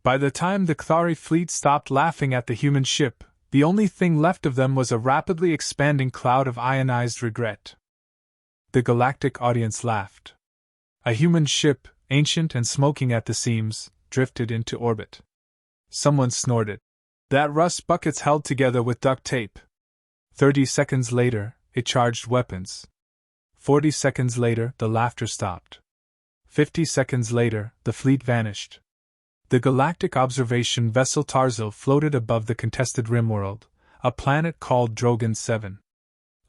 By the time the Kthari fleet stopped laughing at the human ship, the only thing left of them was a rapidly expanding cloud of ionized regret. The galactic audience laughed. A human ship, ancient and smoking at the seams, drifted into orbit. Someone snorted. That rust bucket's held together with duct tape. 30 seconds later, it charged weapons. 40 seconds later, the laughter stopped. 50 seconds later, the fleet vanished. The galactic observation vessel Tarzil floated above the contested rimworld, a planet called Drogan 7.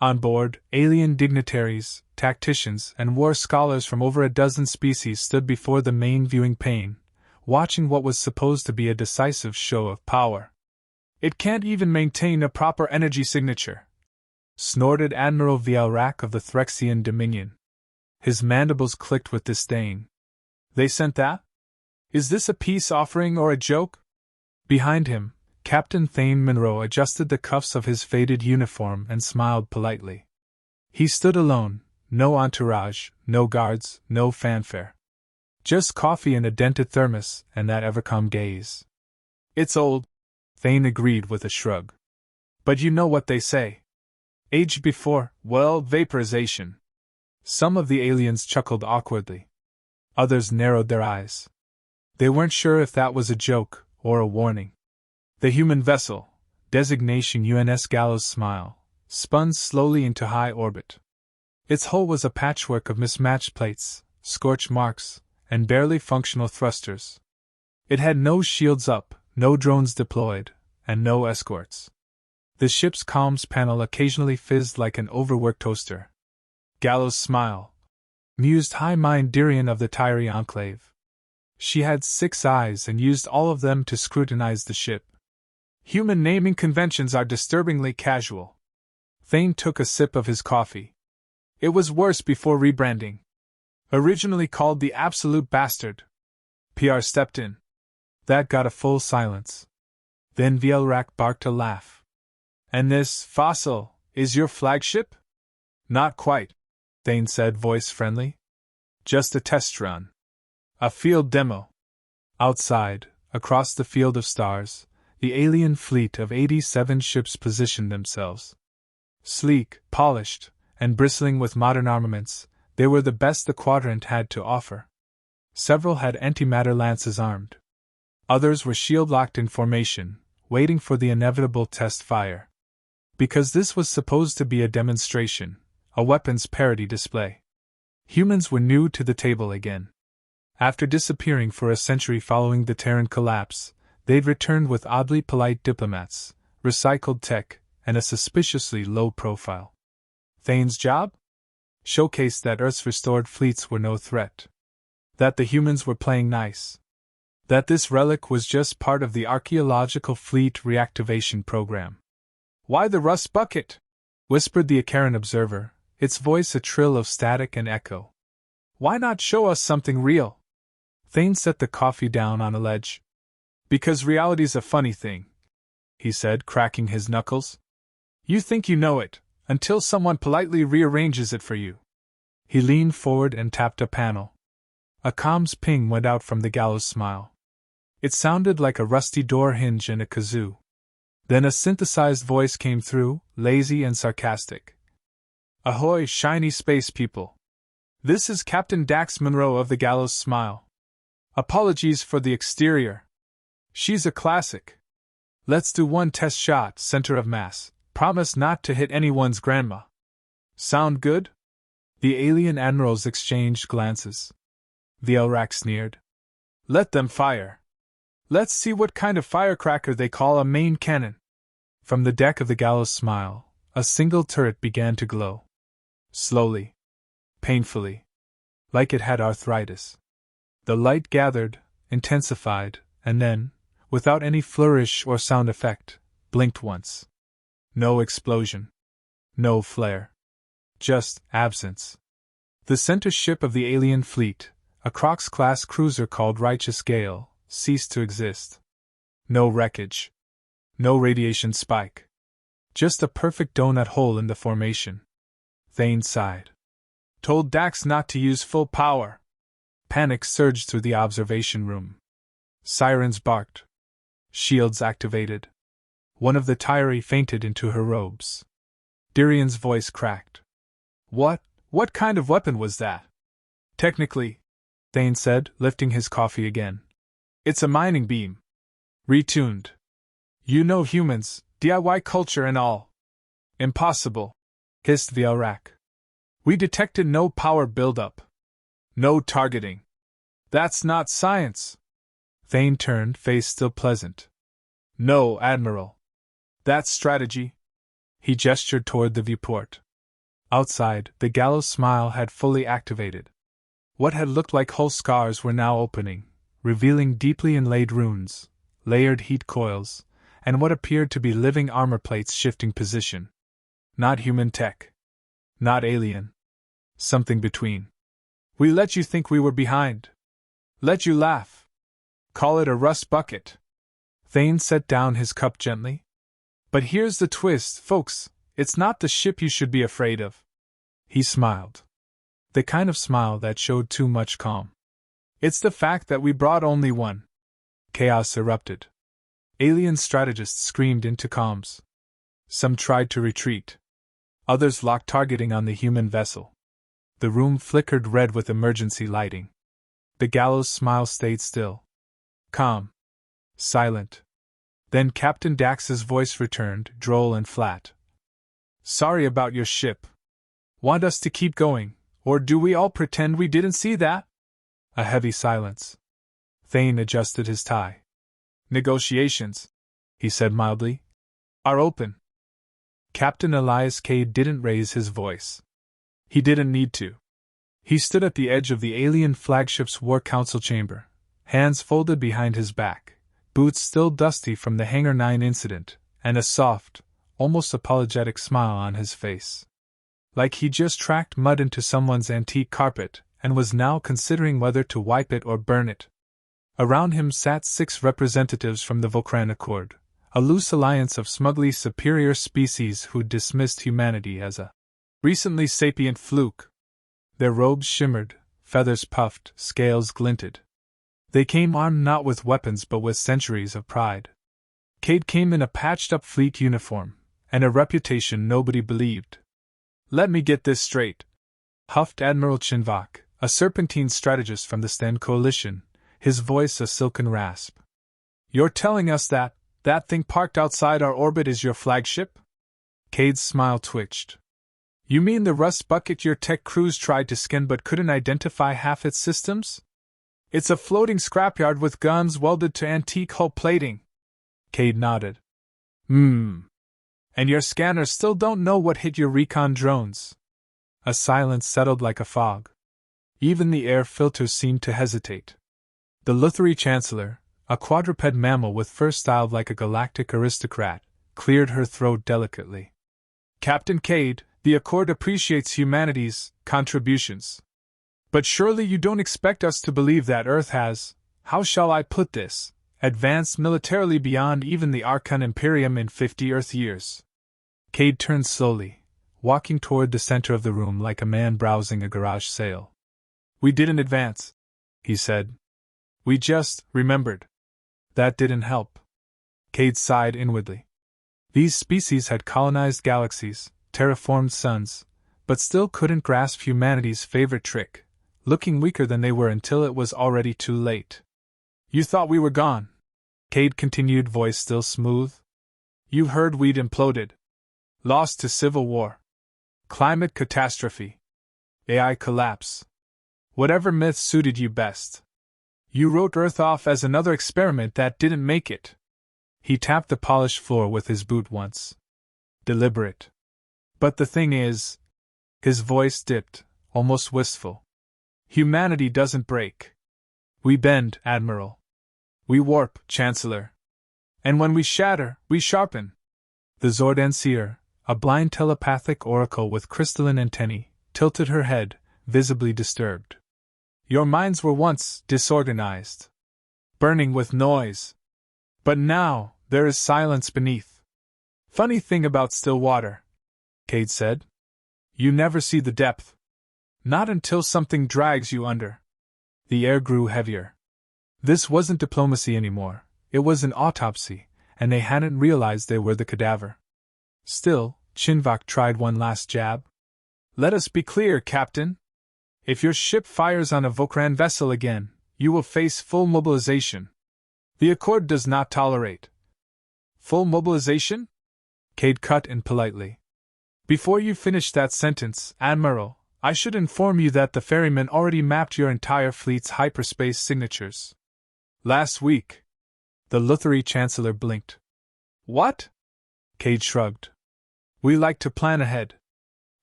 On board, alien dignitaries, tacticians, and war scholars from over a dozen species stood before the main viewing pane, watching what was supposed to be a decisive show of power. It can't even maintain a proper energy signature, snorted Admiral Vielrak of the Threxian Dominion. His mandibles clicked with disdain. They sent that? Is this a peace offering or a joke? Behind him, Captain Thane Monroe adjusted the cuffs of his faded uniform and smiled politely. He stood alone, no entourage, no guards, no fanfare. Just coffee in a dented thermos and that ever-calm gaze. It's old, Thane agreed with a shrug. But you know what they say. Age before, well, vaporization. Some of the aliens chuckled awkwardly. Others narrowed their eyes. They weren't sure if that was a joke or a warning. The human vessel, designation UNS Gallows Smile, spun slowly into high orbit. Its hull was a patchwork of mismatched plates, scorch marks, and barely functional thrusters. It had no shields up, no drones deployed, and no escorts. The ship's comms panel occasionally fizzed like an overworked toaster. Gallows Smile, mused High Mind Dirian of the Tyri Enclave. She had 6 eyes and used all of them to scrutinize the ship. Human naming conventions are disturbingly casual. Thane took a sip of his coffee. It was worse before rebranding. Originally called the Absolute Bastard. PR stepped in. That got a full silence. Then Vielrak barked a laugh. And this, Fossil, is your flagship? Not quite, Thane said, voice friendly. Just a test run. A field demo. Outside, across the field of stars, the alien fleet of 87 ships positioned themselves. Sleek, polished, and bristling with modern armaments, they were the best the quadrant had to offer. Several had antimatter lances armed. Others were shield-locked in formation, waiting for the inevitable test fire. Because this was supposed to be a demonstration, a weapons parity display. Humans were new to the table again. After disappearing for a century following the Terran collapse, they'd returned with oddly polite diplomats, recycled tech, and a suspiciously low profile. Thane's job? Showcase that Earth's restored fleets were no threat. That the humans were playing nice. That this relic was just part of the archaeological fleet reactivation program. Why the rust bucket? Whispered the Acheran observer, its voice a trill of static and echo. Why not show us something real? Thane set the coffee down on a ledge. Because reality's a funny thing, he said, cracking his knuckles. You think you know it, until someone politely rearranges it for you. He leaned forward and tapped a panel. A comms ping went out from the Gallows Smile. It sounded like a rusty door hinge and a kazoo. Then a synthesized voice came through, lazy and sarcastic. Ahoy, shiny space people. This is Captain Dax Monroe of the Gallows Smile. Apologies for the exterior. She's a classic. Let's do one test shot, center of mass. Promise not to hit anyone's grandma. Sound good? The alien admirals exchanged glances. Vielrak sneered. Let them fire. Let's see what kind of firecracker they call a main cannon. From the deck of the Gallows Smile, a single turret began to glow. Slowly. Painfully. Like it had arthritis. The light gathered, intensified, and then, without any flourish or sound effect, blinked once. No explosion. No flare. Just absence. The center ship of the alien fleet, a Crocs-class cruiser called Righteous Gale, ceased to exist. No wreckage. No radiation spike. Just a perfect donut hole in the formation. Thane sighed. Told Dax not to use full power. Panic surged through the observation room. Sirens barked. Shields activated. One of the Tyri fainted into her robes. Dyrion's voice cracked. What kind of weapon was that? Technically, Thane said, lifting his coffee again. It's a mining beam. Retuned. You know humans, DIY culture and all. Impossible, hissed Vialrak. We detected no power buildup. No targeting. That's not science. Thane turned, face still pleasant. No, Admiral. That's strategy. He gestured toward the viewport. Outside, the gallows smile had fully activated. What had looked like whole scars were now opening, revealing deeply inlaid runes, layered heat coils, and what appeared to be living armor plates shifting position. Not human tech. Not alien. Something between. We let you think we were behind. Let you laugh. Call it a rust bucket. Thane set down his cup gently. But here's the twist, folks, it's not the ship you should be afraid of. He smiled. The kind of smile that showed too much calm. It's the fact that we brought only one. Chaos erupted. Alien strategists screamed into comms. Some tried to retreat. Others locked targeting on the human vessel. The room flickered red with emergency lighting. The gallows smile stayed still. Calm. Silent. Then Captain Dax's voice returned, droll and flat. Sorry about your ship. Want us to keep going, or do we all pretend we didn't see that? A heavy silence. Thane adjusted his tie. Negotiations, he said mildly, are open. Captain Elias Cade didn't raise his voice. He didn't need to. He stood at the edge of the alien flagship's War Council chamber, hands folded behind his back, boots still dusty from the Hangar 9 incident, and a soft, almost apologetic smile on his face. Like he just tracked mud into someone's antique carpet and was now considering whether to wipe it or burn it. Around him sat 6 representatives from the Vokran Accord, a loose alliance of smugly superior species who'd dismissed humanity as a recently sapient fluke. Their robes shimmered, feathers puffed, scales glinted. They came armed not with weapons but with centuries of pride. Cade came in a patched-up fleet uniform, and a reputation nobody believed. Let me get this straight, huffed Admiral Chinvak, a serpentine strategist from the Sten Coalition, his voice a silken rasp. You're telling us that thing parked outside our orbit is your flagship? Cade's smile twitched. You mean the rust bucket your tech crews tried to skin but couldn't identify half its systems? It's a floating scrapyard with guns welded to antique hull plating. Cade nodded. And your scanners still don't know what hit your recon drones. A silence settled like a fog. Even the air filters seemed to hesitate. The Lutheri Chancellor, a quadruped mammal with fur styled like a galactic aristocrat, cleared her throat delicately. Captain Cade, the Accord appreciates humanity's contributions. But surely you don't expect us to believe that Earth has, how shall I put this, advanced militarily beyond even the Archon Imperium in 50 Earth years. Cade turned slowly, walking toward the center of the room like a man browsing a garage sale. We didn't advance, he said. We just remembered. That didn't help. Cade sighed inwardly. These species had colonized galaxies, terraformed suns, but still couldn't grasp humanity's favorite trick, looking weaker than they were until it was already too late. You thought we were gone, Cade continued, voice still smooth. You heard we'd imploded. Lost to civil war. Climate catastrophe. AI collapse. Whatever myth suited you best. You wrote Earth off as another experiment that didn't make it. He tapped the polished floor with his boot once. Deliberate. But the thing is, his voice dipped, almost wistful. Humanity doesn't break. We bend, Admiral. We warp, Chancellor. And when we shatter, we sharpen. The Zordanseer, a blind telepathic oracle with crystalline antennae, tilted her head, visibly disturbed. Your minds were once disorganized, burning with noise. But now, there is silence beneath. Funny thing about still water, Cade said. You never see the depth. Not until something drags you under. The air grew heavier. This wasn't diplomacy anymore, it was an autopsy, and they hadn't realized they were the cadaver. Still, Chinvok tried one last jab. Let us be clear, Captain. If your ship fires on a Vokran vessel again, you will face full mobilization. The Accord does not tolerate. Full mobilization? Cade cut in politely. Before you finish that sentence, Admiral, I should inform you that the ferryman already mapped your entire fleet's hyperspace signatures. Last week. The Lutheri Chancellor blinked. What? Cade shrugged. We like to plan ahead.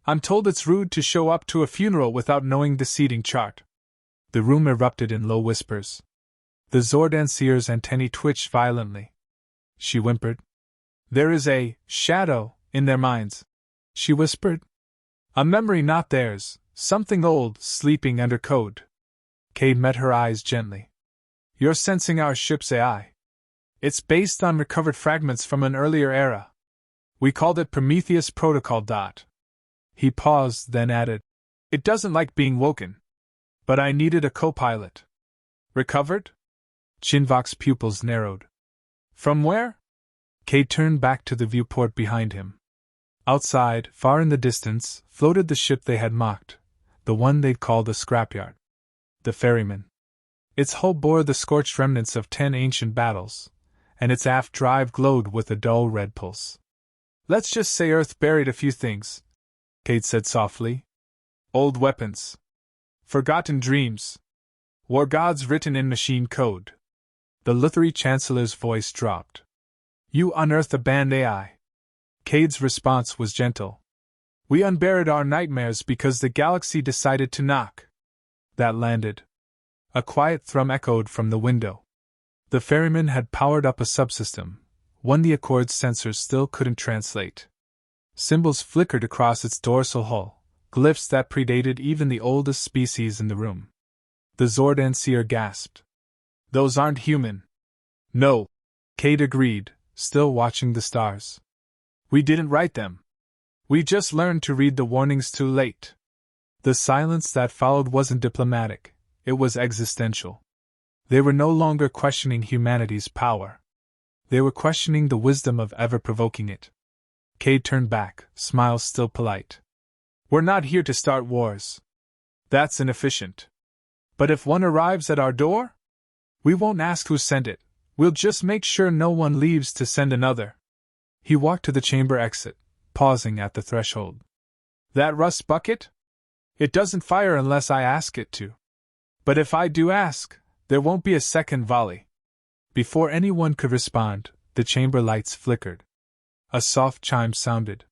I'm told it's rude to show up to a funeral without knowing the seating chart. The room erupted in low whispers. The Zordanseer's antennae twitched violently. She whimpered. There is a shadow in their minds, she whispered. A memory not theirs, something old, sleeping under code. Cade met her eyes gently. You're sensing our ship's AI. It's based on recovered fragments from an earlier era. We called it Prometheus Protocol. He paused, then added, It doesn't like being woken. But I needed a co-pilot. Recovered? Chinvok's pupils narrowed. From where? Cade turned back to the viewport behind him. Outside, far in the distance, floated the ship they had mocked, the one they'd called a scrapyard. The ferryman. Its hull bore the scorched remnants of 10 ancient battles, and its aft drive glowed with a dull red pulse. Let's just say Earth buried a few things, Cade said softly. Old weapons. Forgotten dreams. War gods written in machine code. The Lutheri Chancellor's voice dropped. You unearthed a banned AI. Cade's response was gentle. We unburied our nightmares because the galaxy decided to knock. That landed. A quiet thrum echoed from the window. The ferryman had powered up a subsystem, one the Accord's sensors still couldn't translate. Symbols flickered across its dorsal hull, glyphs that predated even the oldest species in the room. The Zordanseer gasped. Those aren't human. No, Cade agreed, still watching the stars. We didn't write them. We just learned to read the warnings too late. The silence that followed wasn't diplomatic, it was existential. They were no longer questioning humanity's power. They were questioning the wisdom of ever provoking it. Cade turned back, smile still polite. We're not here to start wars. That's inefficient. But if one arrives at our door? We won't ask who sent it, we'll just make sure no one leaves to send another. He walked to the chamber exit, pausing at the threshold. That rust bucket? It doesn't fire unless I ask it to. But if I do ask, there won't be a second volley. Before anyone could respond, the chamber lights flickered. A soft chime sounded.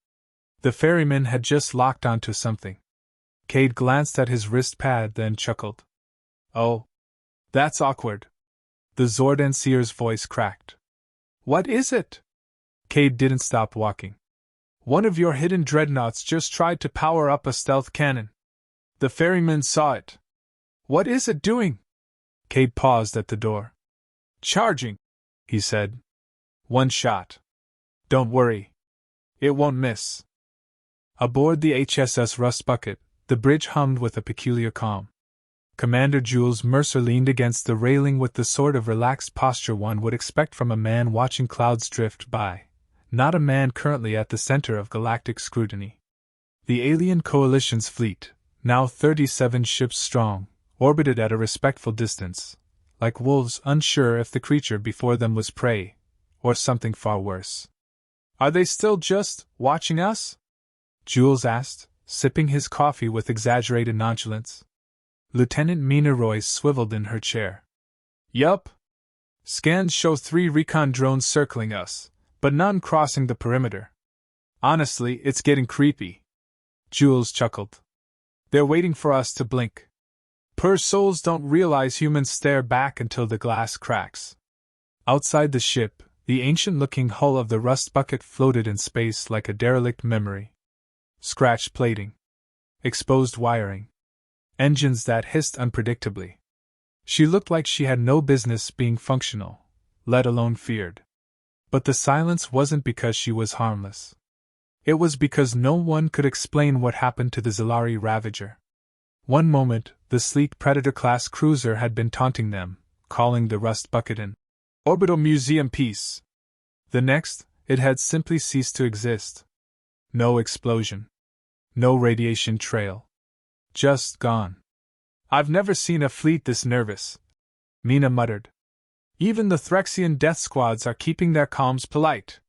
The ferryman had just locked onto something. Cade glanced at his wrist pad, then chuckled. Oh, that's awkward. The Zordanseer's voice cracked. What is it? Cade didn't stop walking. One of your hidden dreadnoughts just tried to power up a stealth cannon. The ferryman saw it. What is it doing? Cade paused at the door. Charging, he said. One shot. Don't worry. It won't miss. Aboard the HSS Rustbucket, the bridge hummed with a peculiar calm. Commander Jules Mercer leaned against the railing with the sort of relaxed posture one would expect from a man watching clouds drift by, not a man currently at the center of galactic scrutiny. The alien coalition's fleet, now 37 ships strong, orbited at a respectful distance, like wolves unsure if the creature before them was prey, or something far worse. Are they still just watching us? Jules asked, sipping his coffee with exaggerated nonchalance. Lieutenant Mina Roy swiveled in her chair. Yup. Scans show 3 recon drones circling us, but none crossing the perimeter. Honestly, it's getting creepy. Jules chuckled. They're waiting for us to blink. Poor souls don't realize humans stare back until the glass cracks. Outside the ship, the ancient-looking hull of the rust bucket floated in space like a derelict memory. Scratched plating. Exposed wiring. Engines that hissed unpredictably. She looked like she had no business being functional, let alone feared. But the silence wasn't because she was harmless. It was because no one could explain what happened to the Zilari Ravager. One moment, the sleek Predator-class cruiser had been taunting them, calling the rust bucket an orbital museum piece. The next, it had simply ceased to exist. No explosion. No radiation trail. Just gone. "I've never seen a fleet this nervous," Mina muttered. "Even the Threxian death squads are keeping their calms polite."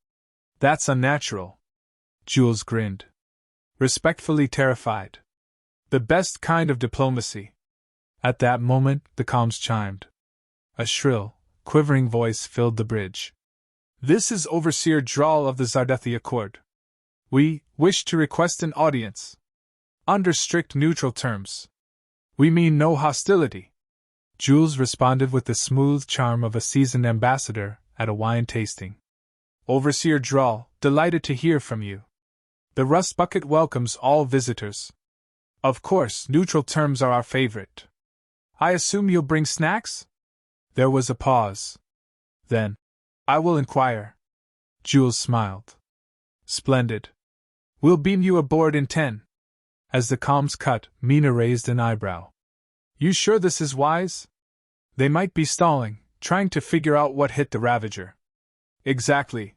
"That's unnatural." Jules grinned. Respectfully terrified. "The best kind of diplomacy." At that moment, the comms chimed. A shrill, quivering voice filled the bridge. "This is Overseer Drawl of the Zardethi Accord. We wish to request an audience. Under strict neutral terms. We mean no hostility." Jules responded with the smooth charm of a seasoned ambassador at a wine tasting. "Overseer Drawl, delighted to hear from you. The Rust Bucket welcomes all visitors. Of course, neutral terms are our favorite. I assume you'll bring snacks?" There was a pause. Then, "I will inquire." Jules smiled. "Splendid. We'll beam you aboard in 10. As the comms cut, Mina raised an eyebrow. "You sure this is wise? They might be stalling, trying to figure out what hit the Ravager." "Exactly,"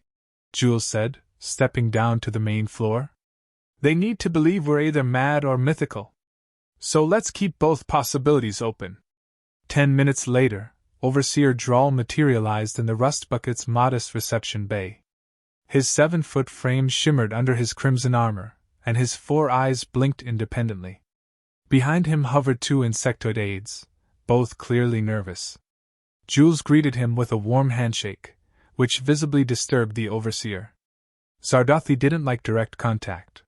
Jules said, stepping down to the main floor. "They need to believe we're either mad or mythical. So let's keep both possibilities open." 10 minutes later, Overseer Drawl materialized in the Rust Bucket's modest reception bay. His 7-foot frame shimmered under his crimson armor, and his 4 eyes blinked independently. Behind him hovered 2 insectoid aides, both clearly nervous. Jules greeted him with a warm handshake, which visibly disturbed the overseer. Zardothi didn't like direct contact.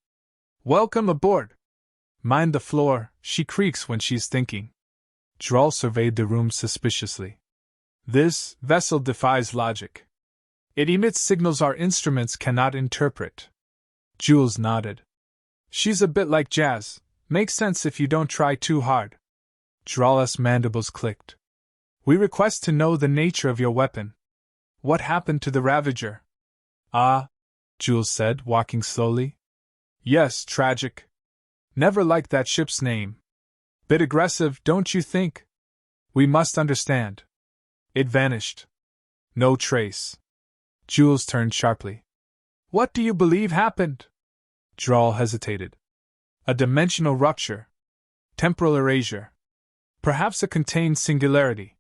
"Welcome aboard. Mind the floor, she creaks when she's thinking." Drawl surveyed the room suspiciously. "This vessel defies logic. It emits signals our instruments cannot interpret." Jules nodded. "She's a bit like jazz. Makes sense if you don't try too hard." Drawl's mandibles clicked. "We request to know the nature of your weapon. What happened to the Ravager?" "Ah," Jules said, walking slowly. "Yes, tragic. Never liked that ship's name. Bit aggressive, don't you think? We must understand. It vanished. No trace." Jules turned sharply. "What do you believe happened?" Drawl hesitated. "A dimensional rupture. Temporal erasure. Perhaps a contained singularity.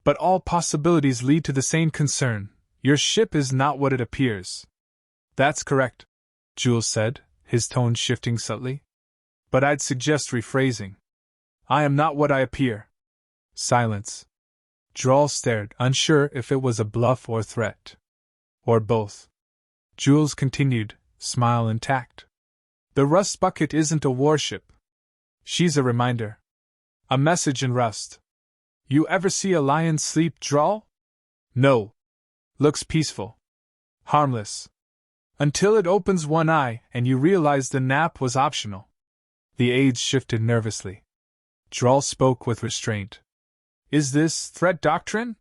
But all possibilities lead to the same concern. Your ship is not what it appears." "That's correct," Jules said, his tone shifting subtly. "But I'd suggest rephrasing. I am not what I appear." Silence. Drawl stared, unsure if it was a bluff or threat. Or both. Jules continued, smile intact. "The Rust Bucket isn't a warship. She's a reminder. A message in rust. You ever see a lion sleep, Drawl?" "No. Looks peaceful. Harmless. Until it opens one eye and you realize the nap was optional." The aides shifted nervously. Drawl spoke with restraint. "Is this threat doctrine?"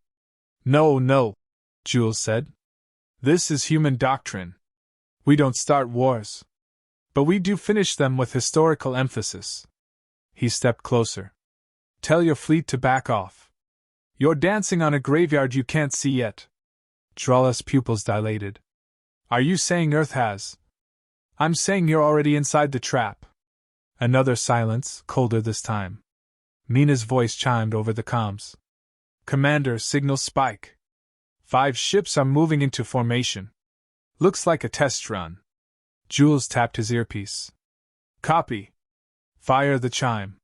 No, Jules said. "This is human doctrine. We don't start wars. But we do finish them with historical emphasis." He stepped closer. "Tell your fleet to back off. You're dancing on a graveyard you can't see yet." Drawl's pupils dilated. "Are you saying Earth has?" "I'm saying you're already inside the trap." Another silence, colder this time. Mina's voice chimed over the comms. "Commander, signal spike. 5 ships are moving into formation. Looks like a test run." Jules tapped his earpiece. "Copy. Fire the chime."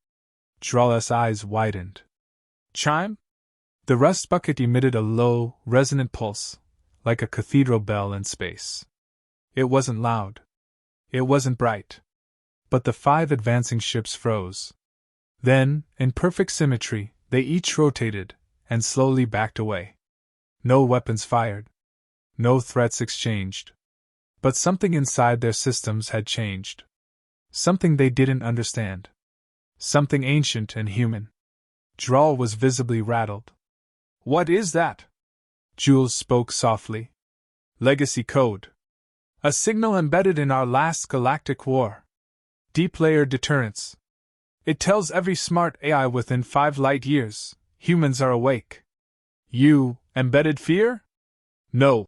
Drawl's eyes widened. "Chime?" The Rust Bucket emitted a low, resonant pulse, like a cathedral bell in space. It wasn't loud. It wasn't bright. But the 5 advancing ships froze. Then, in perfect symmetry, they each rotated, and slowly backed away. No weapons fired. No threats exchanged. But something inside their systems had changed. Something they didn't understand. Something ancient and human. Drawl was visibly rattled. "What is that?" Jules spoke softly. "Legacy code. A signal embedded in our last galactic war. Deep layer deterrence. It tells every smart AI within 5 light years, humans are awake. You embedded fear? No,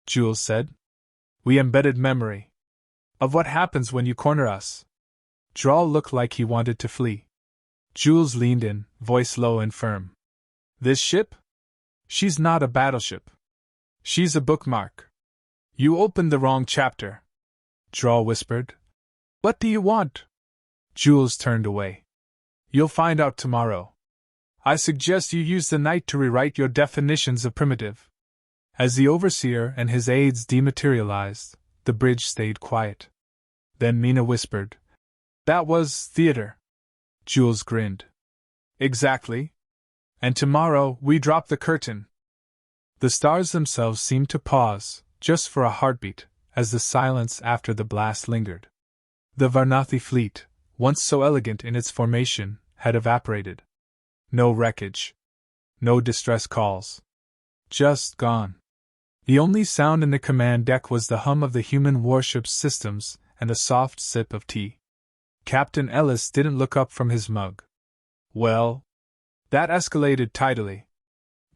Jules said. We embedded memory. Of what happens when you corner us. Drawl looked like he wanted to flee. Jules leaned in, voice low and firm. This ship? She's not a battleship. She's a bookmark. You opened the wrong chapter. Drawl whispered. What do you want? Jules turned away. You'll find out tomorrow. I suggest you use the night to rewrite your definitions of primitive. As the overseer and his aides dematerialized, the bridge stayed quiet. Then Mina whispered, That was theater. Jules grinned. Exactly. And tomorrow we drop the curtain. The stars themselves seemed to pause, just for a heartbeat, as the silence after the blast lingered. The Varnathi fleet, once so elegant in its formation, had evaporated. No wreckage. No distress calls. Just gone. The only sound in the command deck was the hum of the human warship's systems and a soft sip of tea. Captain Ellis didn't look up from his mug. Well, that escalated tidily.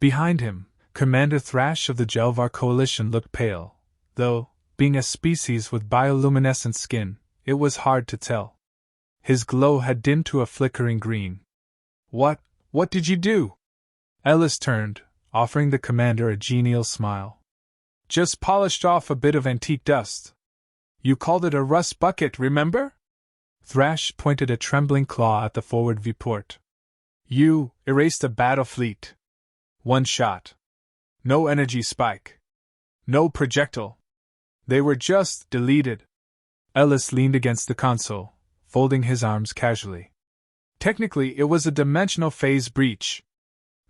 Behind him, Commander Thrash of the Jelvar Coalition looked pale, though, being a species with bioluminescent skin, it was hard to tell. His glow had dimmed to a flickering green. What did you do? Ellis turned, offering the commander a genial smile. Just polished off a bit of antique dust. You called it a rust bucket, remember? Thrash pointed a trembling claw at the forward viewport. You erased a battle fleet. One shot. No energy spike. No projectile. They were just deleted. Ellis leaned against the console, folding his arms casually. Technically, it was a dimensional phase breach.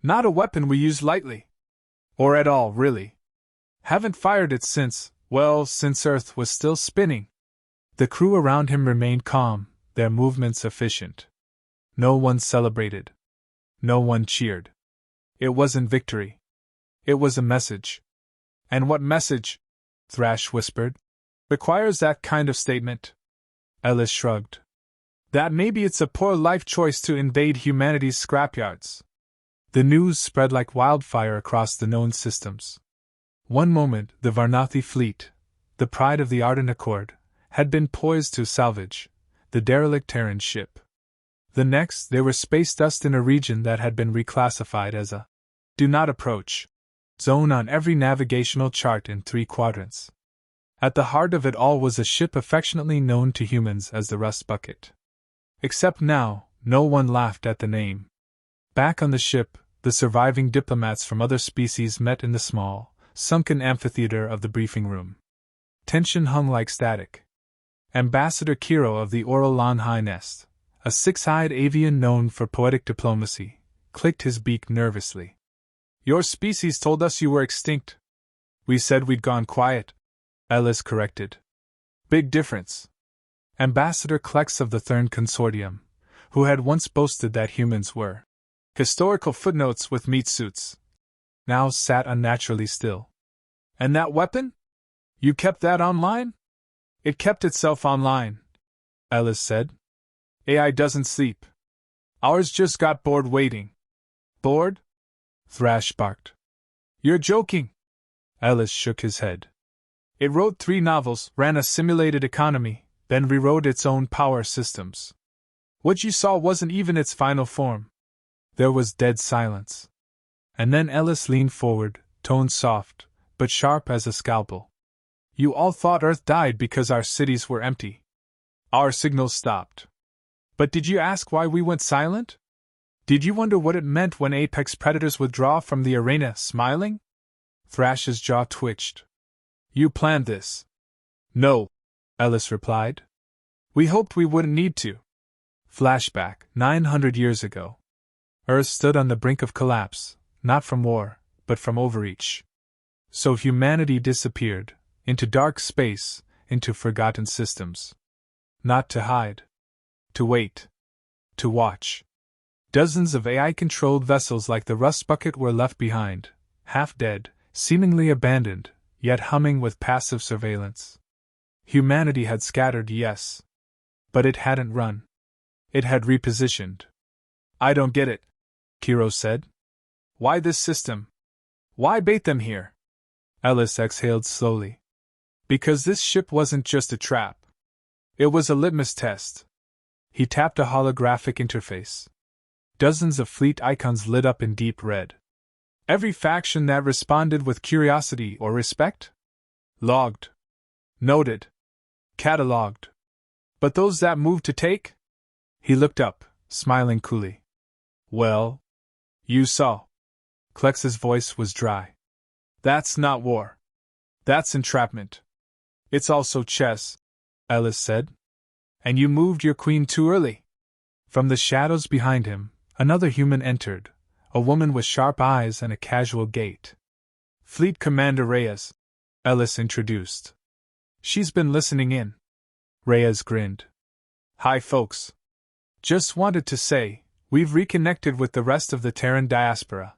Not a weapon we use lightly. Or at all, really. Haven't fired it since Earth was still spinning. The crew around him remained calm, their movements efficient. No one celebrated. No one cheered. It wasn't victory. It was a message. And what message? Thrash whispered. Requires that kind of statement. Ellis shrugged. That maybe it's a poor life choice to invade humanity's scrapyards. The news spread like wildfire across the known systems. One moment, the Varnathi fleet, the pride of the Arden Accord, had been poised to salvage the derelict Terran ship. The next, they were space dust in a region that had been reclassified as a do not approach zone on every navigational chart in 3 quadrants. At the heart of it all was a ship affectionately known to humans as the Rust Bucket. Except now, no one laughed at the name. Back on the ship, the surviving diplomats from other species met in the small, sunken amphitheater of the briefing room. Tension hung like static. Ambassador Kiro of the Orolan High Nest, a 6-eyed avian known for poetic diplomacy, clicked his beak nervously. Your species told us you were extinct. We said we'd gone quiet, Ellis corrected. Big difference. Ambassador Klex of the Thurn Consortium, who had once boasted that humans were historical footnotes with meat suits, now sat unnaturally still. And that weapon? You kept that online? It kept itself online, Ellis said. AI doesn't sleep. Ours just got bored waiting. Bored? Thrash barked. You're joking. Ellis shook his head. It wrote 3 novels, ran a simulated economy, then rewrote its own power systems. What you saw wasn't even its final form. There was dead silence. And then Ellis leaned forward, tone soft, but sharp as a scalpel. You all thought Earth died because our cities were empty. Our signals stopped. But did you ask why we went silent? Did you wonder what it meant when apex predators withdraw from the arena, smiling? Thrash's jaw twitched. You planned this. No, Ellis replied. We hoped we wouldn't need to. Flashback, 900 years ago. Earth stood on the brink of collapse, not from war, but from overreach. So humanity disappeared, into dark space, into forgotten systems. Not to hide. To wait. To watch. Dozens of AI-controlled vessels like the Rust Bucket were left behind, half dead, seemingly abandoned, yet humming with passive surveillance. Humanity had scattered, yes. But it hadn't run. It had repositioned. I don't get it, Kiro said. Why this system? Why bait them here? Ellis exhaled slowly. Because this ship wasn't just a trap. It was a litmus test. He tapped a holographic interface. Dozens of fleet icons lit up in deep red. Every faction that responded with curiosity or respect? Logged. Noted. Catalogued. But those that moved to take? He looked up, smiling coolly. Well, you saw. Klex's voice was dry. That's not war. That's entrapment. It's also chess, Ellis said. And you moved your queen too early. From the shadows behind him, another human entered, a woman with sharp eyes and a casual gait. Fleet Commander Reyes, Ellis introduced. She's been listening in. Reyes grinned. Hi folks. Just wanted to say, we've reconnected with the rest of the Terran diaspora.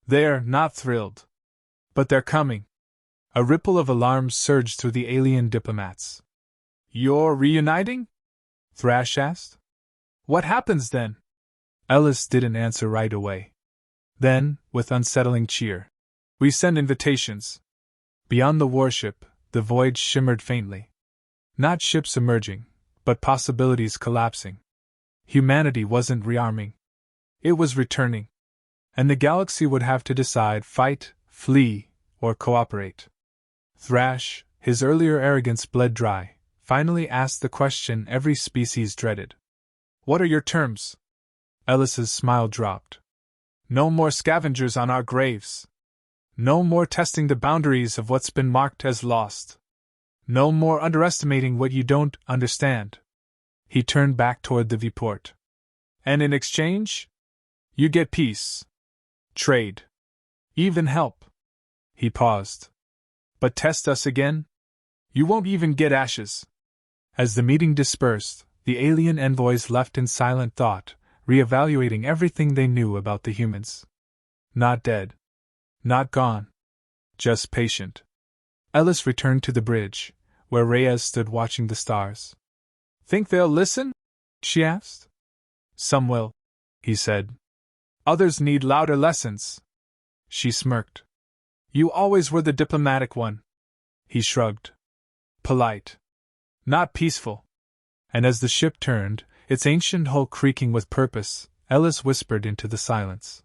They're not thrilled. But they're coming. A ripple of alarm surged through the alien diplomats. You're reuniting? Thrash asked. What happens then? Ellis didn't answer right away. Then, with unsettling cheer, we send invitations. Beyond the warship, the void shimmered faintly. Not ships emerging, but possibilities collapsing. Humanity wasn't rearming. It was returning. And the galaxy would have to decide fight, flee, or cooperate. Thrash, his earlier arrogance bled dry, finally asked the question every species dreaded. What are your terms? Ellis's smile dropped. No more scavengers on our graves. No more testing the boundaries of what's been marked as lost. No more underestimating what you don't understand. He turned back toward the viewport. And in exchange? You get peace. Trade. Even help. He paused. But test us again? You won't even get ashes. As the meeting dispersed, the alien envoys left in silent thought, reevaluating everything they knew about the humans. Not dead. Not gone. Just patient. Ellis returned to the bridge, where Reyes stood watching the stars. Think they'll listen? She asked. Some will, he said. Others need louder lessons. She smirked. You always were the diplomatic one. He shrugged. Polite. Not peaceful. And as the ship turned, its ancient hull creaking with purpose, Ellis whispered into the silence.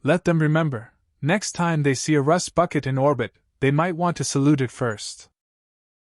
Let them remember, next time they see a rust bucket in orbit, they might want to salute it first.